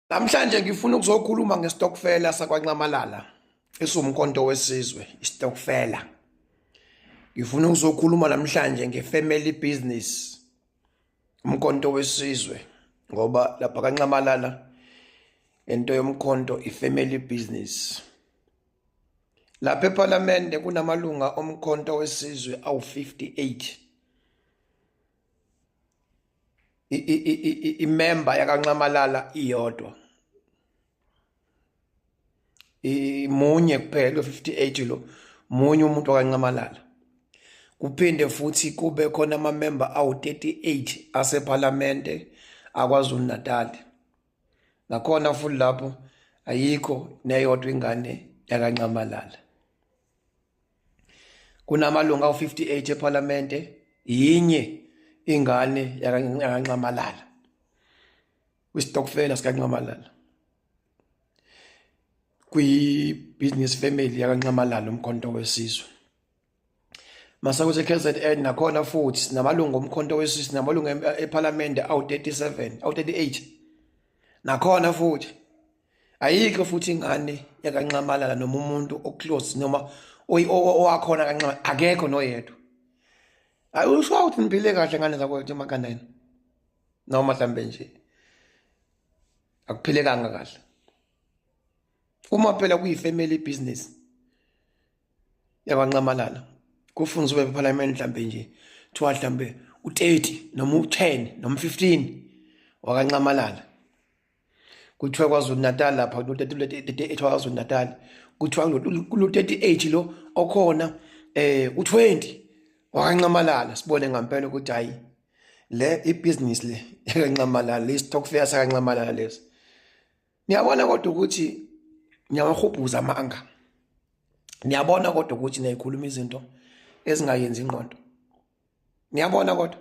Namhlanje ngifuna ukuzokhuluma ngestokfela sakwaNcamalala esumkhonto wesizwe, istokfela. Ngifuna ukuzokhuluma namhlanje nge-family business, umkhonto wesizwe, ngoba lapha kaNcamalala into yomkhonto i-family business. Lapha ePhalamende kunamalunga omkhonto wesizwe awu-58. Imember yakaNcamalala iyodwa. Munye kuphela 58 lo, munye umuntu wakaNcamalala. Kuphinde futhi kube khona ama-member awu-38 asePhalamende aKwaZulu Natal. Nakhona futhi lapho ayikho neyodwa ingane yakaNcamalala. Kunamalunga awu-58 ePhalamende, yinye ingane yakaNcamalala kwisitokfela sikaNcamalala, kwi-business family yakaNcamalala, umkhonto wesizwe. Masakuthi KZN nakhona futhi sinamalungu omkhonto wesizwe, sinamalungu ePhalamende awu-37 awu-38. Nakhona futhi ayikho futhi ingane yakaNcamalala noma umuntu oclose noma owakhona kaNcamalala, akekho noyedwa. Ayusho ukuthi niphile kahle ngane zakwethu emakhanda noma mhlambe nje akuphilekanga kahle. Uma phela kuyi-family business yakwaNcamalala, kufunzwe ePhalamende mhlambe nje kuthiwa mhlambe u-30 noma u-10 noma 15 wakaNcamalala. Kuthiwa KwaZulu Natal lapha ku-38 kwaZulu Natal, kuthiwa kulo-38 lo okhona u-20 wakaNcamalala. Sibone ngampela ukuthi hayi le ibhizinisi le yakaNcamalala, le stokfela sakaNcamalala lesi. Niyabona kodwa ukuthi ngiyawahubhuza amanga. Niyabona kodwa ukuthi niyayikhuluma izinto ezingayenzi ingqondo. Niyabona kodwa